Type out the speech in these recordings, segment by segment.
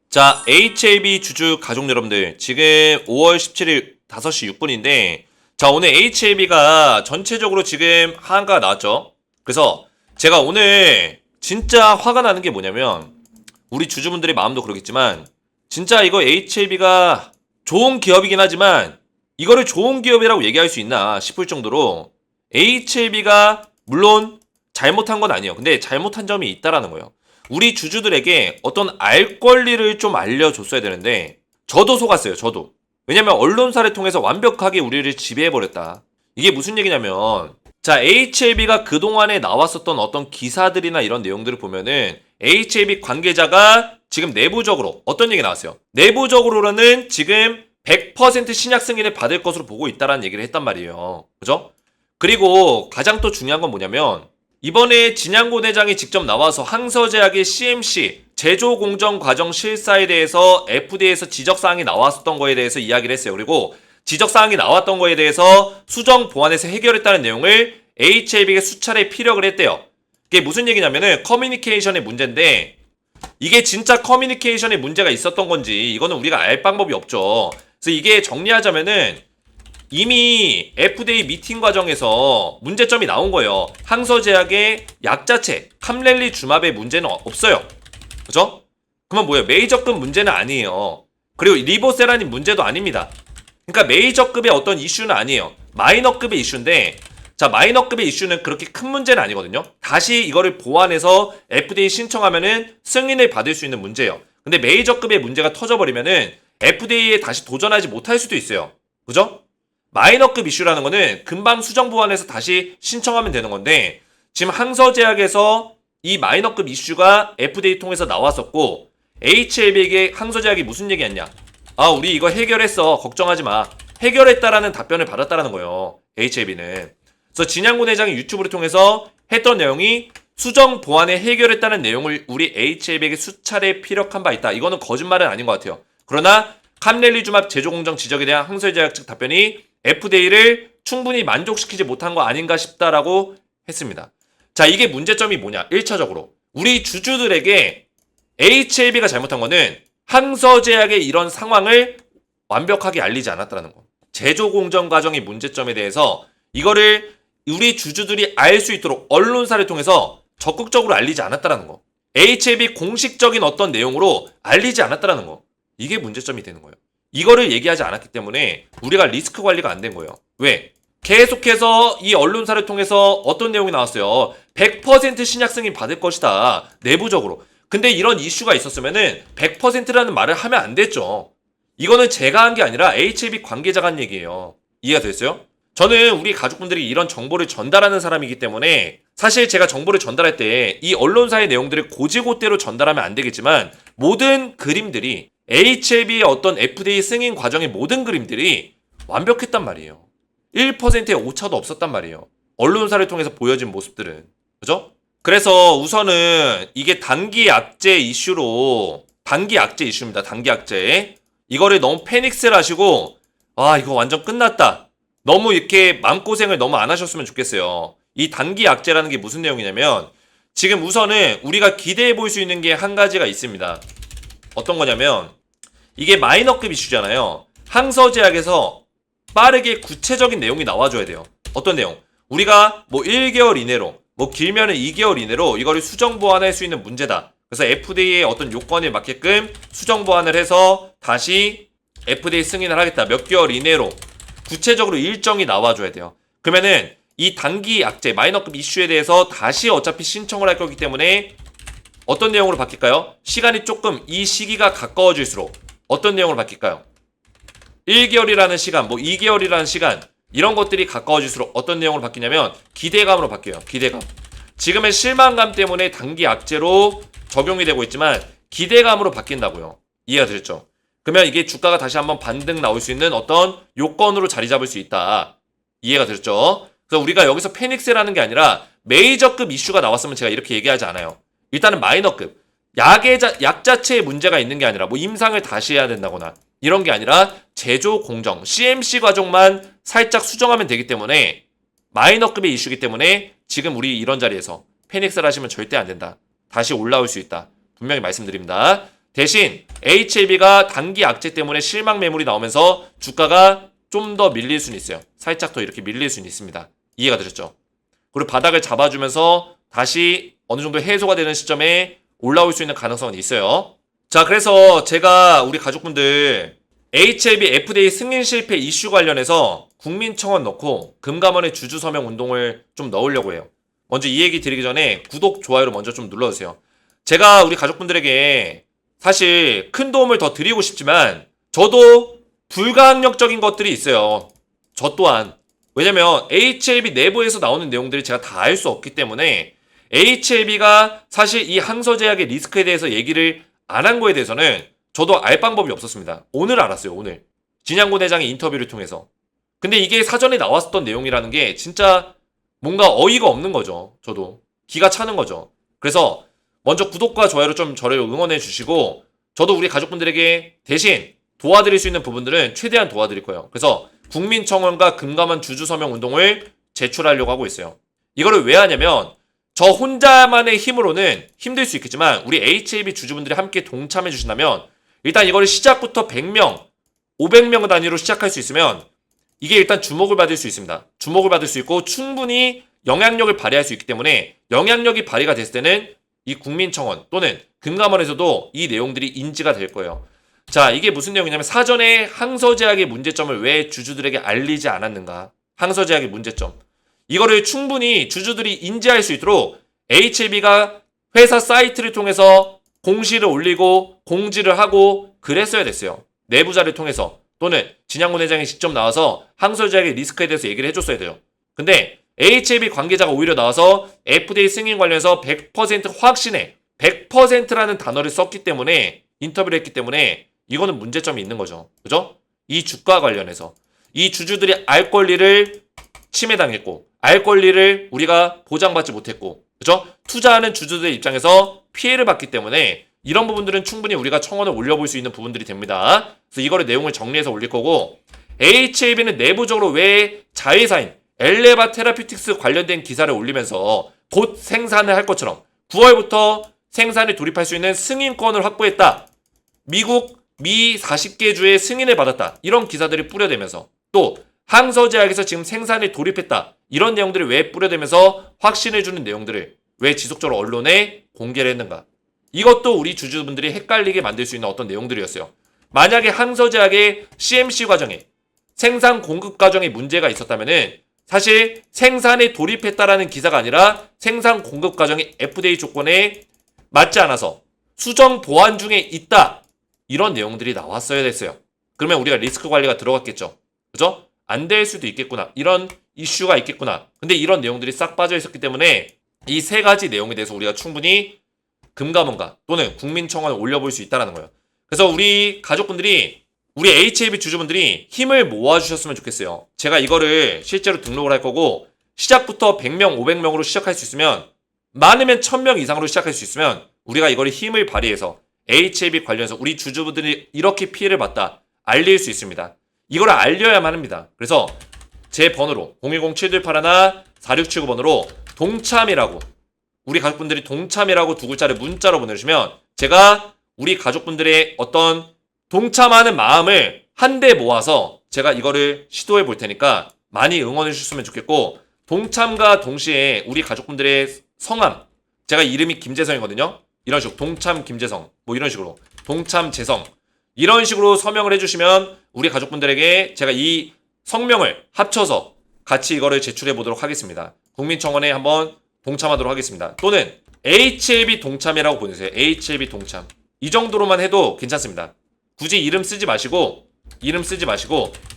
자, HLB 주주 가족 여러분들, 지금 5월 17일 5시 6분인데, 자, 오늘 HLB가 전체적으로 지금 하한가가 나왔죠? 그래서 제가 오늘 진짜 화가 나는 게 뭐냐면, 우리 주주분들의 마음도 그렇겠지만, 진짜 이거 HLB가 좋은 기업이긴 하지만, 이거를 좋은 기업이라고 얘기할 수 있나 싶을 정도로, HLB가 물론 잘못한 건 아니에요. 근데 잘못한 점이 있다라는 거예요. 우리 주주들에게 어떤 알 권리를 좀 알려줬어야 되는데 저도 속았어요. 저도. 왜냐면 언론사를 통해서 완벽하게 우리를 지배해버렸다. 이게 무슨 얘기냐면 자, HLB가 그동안에 나왔었던 어떤 기사들이나 이런 내용들을 보면은 HLB 관계자가 지금 내부적으로 어떤 얘기 나왔어요. 내부적으로는 지금 100% 신약 승인을 받을 것으로 보고 있다라는 얘기를 했단 말이에요. 그죠? 그리고 가장 또 중요한 건 뭐냐면 이번에 진양고 대장이 직접 나와서 항서제약의 CMC 제조 공정 과정 실사에 대해서 FDA에서 지적사항이 나왔었던 거에 대해서 이야기를 했어요. 그리고 지적사항이 나왔던 거에 대해서 수정 보완해서 해결했다는 내용을 HLB에게 수차례 피력을 했대요. 이게 무슨 얘기냐면은 커뮤니케이션의 문제인데 이게 진짜 커뮤니케이션에 문제가 있었던 건지 이거는 우리가 알 방법이 없죠. 그래서 이게 정리하자면은 이미 FDA 미팅 과정에서 문제점이 나온 거예요. 항서제약의 약 자체, 캄렐리 주맙의 문제는 없어요. 그죠? 그러면 뭐예요? 메이저급 문제는 아니에요. 그리고 리보세라닌 문제도 아닙니다. 그러니까 메이저급의 어떤 이슈는 아니에요. 마이너급의 이슈인데 자, 마이너급의 이슈는 그렇게 큰 문제는 아니거든요. 다시 이거를 보완해서 FDA 신청하면은 승인을 받을 수 있는 문제예요. 근데 메이저급의 문제가 터져버리면은 FDA에 다시 도전하지 못할 수도 있어요. 그죠? 마이너급 이슈라는 거는 금방 수정 보완해서 다시 신청하면 되는 건데 지금 항서제약에서 이 마이너급 이슈가 FDA 통해서 나왔었고 HLB에게 항서제약이 무슨 얘기했냐? 아, 우리 이거 해결했어. 걱정하지 마. 해결했다라는 답변을 받았다라는 거예요. HLB는. 그래서 진양군 회장이 유튜브를 통해서 했던 내용이 수정 보완에 해결했다는 내용을 우리 HLB에게 수차례 피력한 바 있다. 이거는 거짓말은 아닌 것 같아요. 그러나 캄렐리주맙 제조공정 지적에 대한 항서제약 측 답변이 FDA를 충분히 만족시키지 못한 거 아닌가 싶다라고 했습니다. 자, 이게 문제점이 뭐냐? 1차적으로 우리 주주들에게 HLB가 잘못한 거는 항서제약의 이런 상황을 완벽하게 알리지 않았다는 거. 제조공정 과정의 문제점에 대해서 이거를 우리 주주들이 알 수 있도록 언론사를 통해서 적극적으로 알리지 않았다는 거. HLB 공식적인 어떤 내용으로 알리지 않았다는 거. 이게 문제점이 되는 거예요. 이거를 얘기하지 않았기 때문에 우리가 리스크 관리가 안 된 거예요. 왜? 계속해서 이 언론사를 통해서 어떤 내용이 나왔어요. 100% 신약 승인 받을 것이다. 내부적으로. 근데 이런 이슈가 있었으면은 100%라는 말을 하면 안 됐죠. 이거는 제가 한 게 아니라 HLB 관계자가 한 얘기예요. 이해가 됐어요? 저는 우리 가족분들이 이런 정보를 전달하는 사람이기 때문에 사실 제가 정보를 전달할 때 이 언론사의 내용들을 고지고대로 전달하면 안 되겠지만 모든 그림들이 HLB의 어떤 FDA 승인 과정의 모든 그림들이 완벽했단 말이에요. 1%의 오차도 없었단 말이에요. 언론사를 통해서 보여진 모습들은. 그죠? 그래서 우선은 이게 단기 악재 이슈로 단기 악재 이슈입니다. 단기 악재. 이거를 너무 패닉스를 하시고 아, 이거 완전 끝났다. 너무 이렇게 마음고생을 너무 안 하셨으면 좋겠어요. 이 단기 악재라는 게 무슨 내용이냐면 지금 우선은 우리가 기대해 볼 수 있는 게 한 가지가 있습니다. 어떤 거냐면 이게 마이너급 이슈잖아요. 항서제약에서 빠르게 구체적인 내용이 나와줘야 돼요. 어떤 내용? 우리가 뭐 1개월 이내로 뭐 길면은 2개월 이내로 이거를 수정 보완할 수 있는 문제다. 그래서 FDA의 어떤 요건에 맞게끔 수정 보완을 해서 다시 FDA 승인을 하겠다. 몇 개월 이내로 구체적으로 일정이 나와줘야 돼요. 그러면은 이 단기 악재 마이너급 이슈에 대해서 다시 어차피 신청을 할 거기 때문에 어떤 내용으로 바뀔까요? 시간이 조금 이 시기가 가까워질수록 어떤 내용으로 바뀔까요? 1개월이라는 시간, 뭐 2개월이라는 시간 이런 것들이 가까워질수록 어떤 내용으로 바뀌냐면 기대감으로 바뀌어요. 기대감. 지금의 실망감 때문에 단기 악재로 적용이 되고 있지만 기대감으로 바뀐다고요. 이해가 되셨죠? 그러면 이게 주가가 다시 한번 반등 나올 수 있는 어떤 요건으로 자리 잡을 수 있다. 이해가 되셨죠? 그래서 우리가 여기서 패닉스라는 게 아니라 메이저급 이슈가 나왔으면 제가 이렇게 얘기하지 않아요. 일단은 마이너급. 약 자체에 문제가 있는 게 아니라 뭐 임상을 다시 해야 된다거나 이런 게 아니라 제조 공정, CMC 과정만 살짝 수정하면 되기 때문에 마이너급의 이슈이기 때문에 지금 우리 이런 자리에서 패닉스를 하시면 절대 안 된다. 다시 올라올 수 있다. 분명히 말씀드립니다. 대신 HLB가 단기 악재 때문에 실망 매물이 나오면서 주가가 좀 더 밀릴 수는 있어요. 살짝 더 이렇게 밀릴 수는 있습니다. 이해가 되셨죠? 그리고 바닥을 잡아주면서 다시 어느 정도 해소가 되는 시점에 올라올 수 있는 가능성은 있어요. 자, 그래서 제가 우리 가족분들 HLB FDA 승인 실패 이슈 관련해서 국민청원 넣고 금감원의 주주 서명 운동을 좀 넣으려고 해요. 먼저 이 얘기 드리기 전에 구독, 좋아요를 먼저 좀 눌러주세요. 제가 우리 가족분들에게 사실 큰 도움을 더 드리고 싶지만 저도 불가항력적인 것들이 있어요. 저 또한. 왜냐면 HLB 내부에서 나오는 내용들이 제가 다 알 수 없기 때문에 HLB가 사실 이 항서제약의 리스크에 대해서 얘기를 안 한 거에 대해서는 저도 알 방법이 없었습니다. 오늘 알았어요. 오늘. 진양구 대장의 인터뷰를 통해서. 근데 이게 사전에 나왔었던 내용이라는 게 진짜 뭔가 어이가 없는 거죠. 저도. 기가 차는 거죠. 그래서 먼저 구독과 좋아요로 좀 저를 응원해 주시고 저도 우리 가족분들에게 대신 도와드릴 수 있는 부분들은 최대한 도와드릴 거예요. 그래서 국민청원과 금감원 주주서명 운동을 제출하려고 하고 있어요. 이거를 왜 하냐면 저 혼자만의 힘으로는 힘들 수 있겠지만 우리 HLB 주주분들이 함께 동참해 주신다면 일단 이거를 시작부터 100명, 500명 단위로 시작할 수 있으면 이게 일단 주목을 받을 수 있습니다. 주목을 받을 수 있고 충분히 영향력을 발휘할 수 있기 때문에 영향력이 발휘가 됐을 때는 이 국민청원 또는 금감원에서도 이 내용들이 인지가 될 거예요. 자, 이게 무슨 내용이냐면 사전에 항서제약의 문제점을 왜 주주들에게 알리지 않았는가. 항서제약의 문제점. 이거를 충분히 주주들이 인지할 수 있도록 HLB가 회사 사이트를 통해서 공시를 올리고 공지를 하고 그랬어야 됐어요. 내부자를 통해서 또는 진양군 회장이 직접 나와서 항서제약의 리스크에 대해서 얘기를 해줬어야 돼요. 근데 HLB 관계자가 오히려 나와서 FDA 승인 관련해서 100% 확신해 100%라는 단어를 썼기 때문에 인터뷰를 했기 때문에 이거는 문제점이 있는 거죠. 그죠? 이 주가 관련해서 이 주주들이 알 권리를 침해당했고 알 권리를 우리가 보장받지 못했고 그죠? 투자하는 주주들의 입장에서 피해를 받기 때문에 이런 부분들은 충분히 우리가 청원을 올려볼 수 있는 부분들이 됩니다. 그래서 이거를 내용을 정리해서 올릴 거고 HLB는 내부적으로 왜 자회사인 엘레바 테라퓨틱스 관련된 기사를 올리면서 곧 생산을 할 것처럼 9월부터 생산에 돌입할 수 있는 승인권을 확보했다. 미국 미 40개 주의 승인을 받았다. 이런 기사들이 뿌려대면서 또 항서제약에서 지금 생산에 돌입했다. 이런 내용들을 왜 뿌려대면서 확신해주는 내용들을 왜 지속적으로 언론에 공개를 했는가. 이것도 우리 주주분들이 헷갈리게 만들 수 있는 어떤 내용들이었어요. 만약에 항서제약의 CMC 과정에 생산 공급 과정에 문제가 있었다면은 사실 생산에 돌입했다라는 기사가 아니라 생산 공급 과정이 FDA 조건에 맞지 않아서 수정 보완 중에 있다. 이런 내용들이 나왔어야 됐어요. 그러면 우리가 리스크 관리가 들어갔겠죠. 그죠? 안 될 수도 있겠구나. 이런 이슈가 있겠구나. 근데 이런 내용들이 싹 빠져 있었기 때문에 이 세 가지 내용에 대해서 우리가 충분히 금감원과 또는 국민청원을 올려볼 수 있다는 거예요. 그래서 우리 가족분들이 우리 HLB 주주분들이 힘을 모아주셨으면 좋겠어요. 제가 이거를 실제로 등록을 할 거고 시작부터 100명, 500명으로 시작할 수 있으면 많으면 1000명 이상으로 시작할 수 있으면 우리가 이거를 힘을 발휘해서 HLB 관련해서 우리 주주분들이 이렇게 피해를 봤다. 알릴 수 있습니다. 이걸 알려야만 합니다. 그래서 제 번호로 010-7181-4679번으로 동참이라고 우리 가족분들이 동참이라고 두 글자를 문자로 보내주시면 제가 우리 가족분들의 어떤 동참하는 마음을 한데 모아서 제가 이거를 시도해 볼 테니까 많이 응원해 주셨으면 좋겠고 동참과 동시에 우리 가족분들의 성함 제가 이름이 김재성이거든요. 이런 식으로 동참 김재성 뭐 이런 식으로 동참 재성 이런 식으로 서명을 해주시면 우리 가족분들에게 제가 이 성명을 합쳐서 같이 이거를 제출해 보도록 하겠습니다. 국민청원에 한번 동참하도록 하겠습니다. 또는 HLB 동참이라고 보내주세요. HLB 동참 이 정도로만 해도 괜찮습니다. 굳이 이름 쓰지 마시고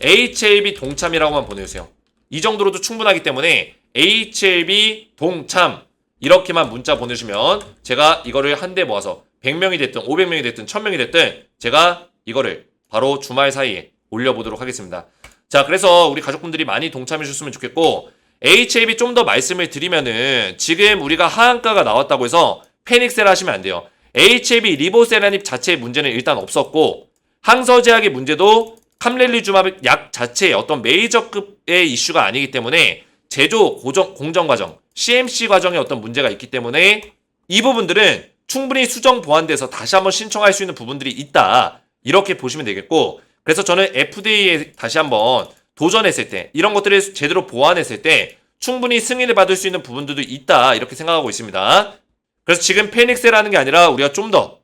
HLB 동참이라고만 보내주세요. 이 정도로도 충분하기 때문에 HLB 동참 이렇게만 문자 보내주시면 제가 이거를 한데 모아서 100명이 됐든 500명이 됐든 1000명이 됐든 제가 이거를 바로 주말 사이에 올려보도록 하겠습니다. 자, 그래서 우리 가족분들이 많이 동참해 주셨으면 좋겠고 HLB 좀 더 말씀을 드리면은 지금 우리가 하한가가 나왔다고 해서 패닉셀 하시면 안 돼요. HLB 리보세라닙 자체의 문제는 일단 없었고 항서제약의 문제도 캄렐리주마ብ 약 자체의 어떤 메이저급의 이슈가 아니기 때문에 제조 공정 과정 CMC 과정에 어떤 문제가 있기 때문에 이 부분들은 충분히 수정 보완돼서 다시 한번 신청할 수 있는 부분들이 있다. 이렇게 보시면 되겠고, 그래서 저는 FDA에 다시 한번 도전했을 때, 이런 것들을 제대로 보완했을 때 충분히 승인을 받을 수 있는 부분들도 있다. 이렇게 생각하고 있습니다. 그래서 지금 패닉세라는 게 아니라 우리가 좀 더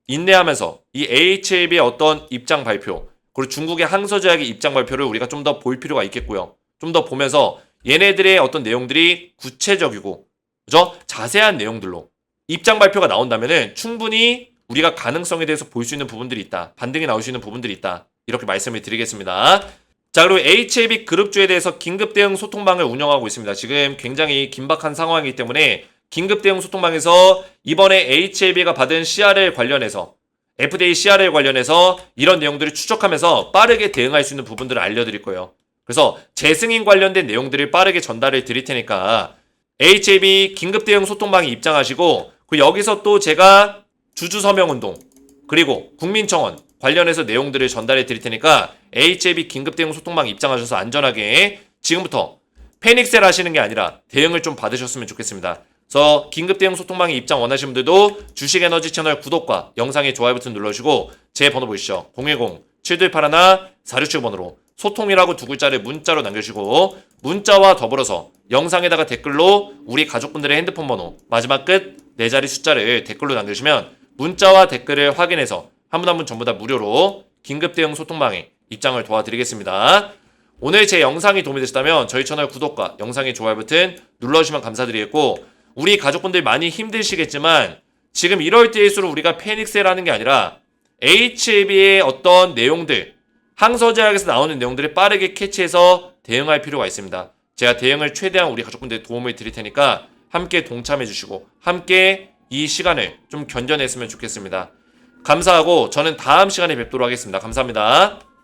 인내하면서 이 AHAB의 어떤 입장 발표, 그리고 중국의 항서제약의 입장 발표를 우리가 좀 더 볼 필요가 있겠고요. 좀 더 보면서 얘네들의 어떤 내용들이 구체적이고, 그죠? 자세한 내용들로 입장 발표가 나온다면은 충분히 우리가 가능성에 대해서 볼 수 있는 부분들이 있다. 반등이 나올 수 있는 부분들이 있다. 이렇게 말씀을 드리겠습니다. 자, 그리고 HAB 그룹주에 대해서 긴급 대응 소통방을 운영하고 있습니다. 지금 굉장히 긴박한 상황이기 때문에 긴급 대응 소통방에서 이번에 HAB가 받은 CRL 관련해서 FDA CRL 관련해서 이런 내용들을 추적하면서 빠르게 대응할 수 있는 부분들을 알려드릴 거예요. 그래서 재승인 관련된 내용들을 빠르게 전달을 드릴 테니까 HAB 긴급 대응 소통방에 입장하시고, 그 여기서 또 제가 주주 서명 운동 그리고 국민청원 관련해서 내용들을 전달해 드릴 테니까 HAB 긴급 대응 소통방 입장하셔서 안전하게 지금부터 패닉셀 하시는 게 아니라 대응을 좀 받으셨으면 좋겠습니다. 그래서 긴급 대응 소통방에 입장 원하시는 분들도 주식에너지 채널 구독과 영상의 좋아요 버튼 눌러주시고 제 번호 보이시죠? 010-7281-4677번으로 소통이라고 두 글자를 문자로 남겨주시고, 문자와 더불어서 영상에다가 댓글로 우리 가족분들의 핸드폰 번호 마지막 끝 4자리 숫자를 댓글로 남겨주시면 문자와 댓글을 확인해서 한 분 한 분 전부 다 무료로 긴급 대응 소통방에 입장을 도와드리겠습니다. 오늘 제 영상이 도움이 되셨다면 저희 채널 구독과 영상의 좋아요 버튼 눌러주시면 감사드리겠고, 우리 가족분들 많이 힘드시겠지만 지금 이럴 때일수록 우리가 패닉셀하는 게 아니라 HAB의 어떤 내용들, 항서제약에서 나오는 내용들을 빠르게 캐치해서 대응할 필요가 있습니다. 제가 대응을 최대한 우리 가족분들 도움을 드릴 테니까 함께 동참해 주시고 함께 이 시간을 좀 견뎌냈으면 좋겠습니다. 감사하고 저는 다음 시간에 뵙도록 하겠습니다. 감사합니다.